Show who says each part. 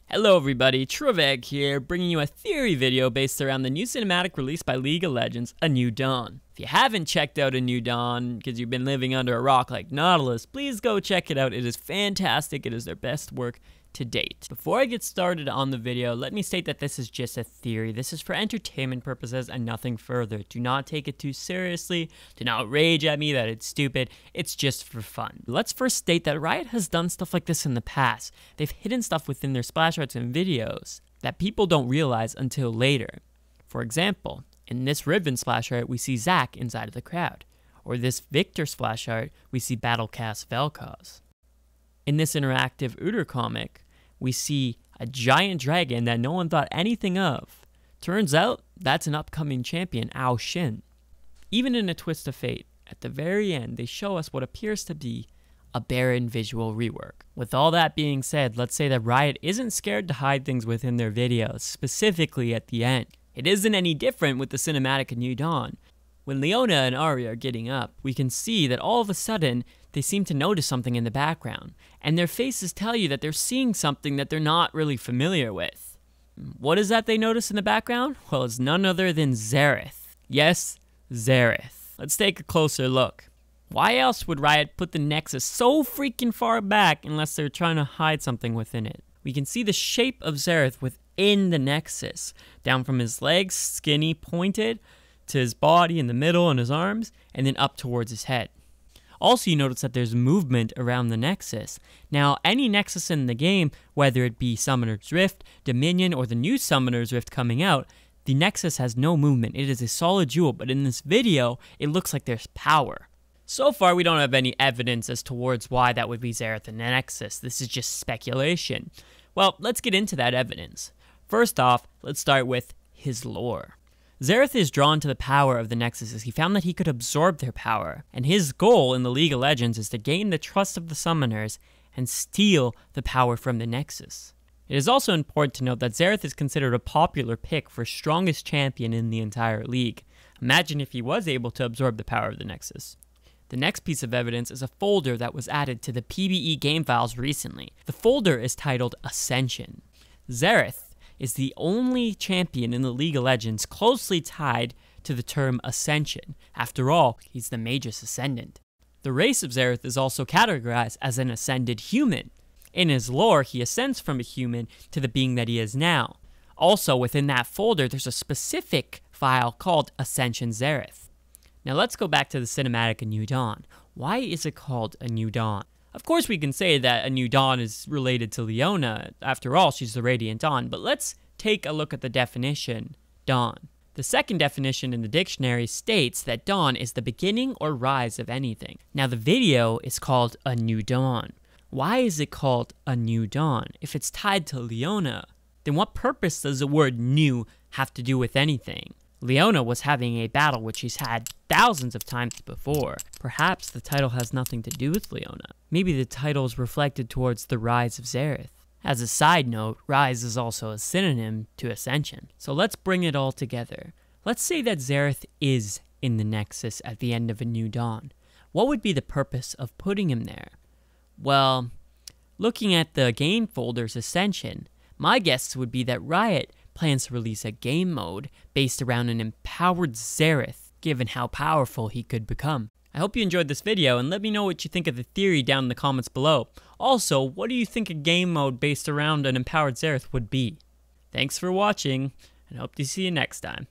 Speaker 1: Hello everybody, Travag here, bringing you a theory video based around the new cinematic released by League of Legends, A New Dawn. If you haven't checked out A New Dawn, because you've been living under a rock like Nautilus, please go check it out. It is fantastic. It is their best work to date. Before I get started on the video, let me state that this is just a theory. This is for entertainment purposes and nothing further. Do not take it too seriously. Do not rage at me that it's stupid. It's just for fun. Let's first state that Riot has done stuff like this in the past. They've hidden stuff within their splash arts and videos that people don't realize until later. For example, in this Riven splash art, we see Zac inside of the crowd. Or this Victor splash art, we see Battlecast Vel'Koz. In this interactive Uter comic, we see a giant dragon that no one thought anything of. Turns out, that's an upcoming champion, Ao Shin. Even in a twist of fate, at the very end, they show us what appears to be a barren visual rework. With all that being said, let's say that Riot isn't scared to hide things within their videos, specifically at the end. It isn't any different with the cinematic of New Dawn. When Leona and Ahri are getting up, we can see that all of a sudden, they seem to notice something in the background, and their faces tell you that they're seeing something that they're not really familiar with. What is that they notice in the background? Well, it's none other than Xerath. Yes, Xerath. Let's take a closer look. Why else would Riot put the nexus so freaking far back unless they're trying to hide something within it? We can see the shape of Xerath within the nexus, down from his legs, skinny, pointed, to his body in the middle and his arms, and then up towards his head. Also, you notice that there's movement around the Nexus. Now, any Nexus in the game, whether it be Summoner's Rift, Dominion, or the new Summoner's Rift coming out, the Nexus has no movement. It is a solid jewel, but in this video, it looks like there's power. So far, we don't have any evidence as towards why that would be Xerath and the Nexus. This is just speculation. Well, let's get into that evidence. First off, let's start with his lore. Xerath is drawn to the power of the Nexus as he found that he could absorb their power, and his goal in the League of Legends is to gain the trust of the summoners and steal the power from the Nexus. It is also important to note that Xerath is considered a popular pick for strongest champion in the entire league. Imagine if he was able to absorb the power of the Nexus. The next piece of evidence is a folder that was added to the PBE game files recently. The folder is titled Ascension. Xerath is the only champion in the League of Legends closely tied to the term Ascension. After all, he's the Magus Ascendant. The race of Xerath is also categorized as an ascended human. In his lore, he ascends from a human to the being that he is now. Also, within that folder, there's a specific file called Ascension Xerath. Now let's go back to the cinematic A New Dawn. Why is it called A New Dawn? Of course, we can say that A New Dawn is related to Leona. After all, she's the Radiant Dawn. But let's take a look at the definition, dawn. The second definition in the dictionary states that dawn is the beginning or rise of anything. Now, the video is called A New Dawn. Why is it called A New Dawn? If it's tied to Leona, then what purpose does the word new have to do with anything? Leona was having a battle which she's had thousands of times before. Perhaps the title has nothing to do with Leona. Maybe the title is reflected towards the rise of Xerath. As a side note, rise is also a synonym to ascension. So let's bring it all together. Let's say that Xerath is in the Nexus at the end of A New Dawn. What would be the purpose of putting him there? Well, looking at the game folder's Ascension, my guess would be that Riot plans to release a game mode based around an empowered Xerath, given how powerful he could become. I hope you enjoyed this video, and let me know what you think of the theory down in the comments below. Also, what do you think a game mode based around an empowered Xerath would be? Thanks for watching, and hope to see you next time.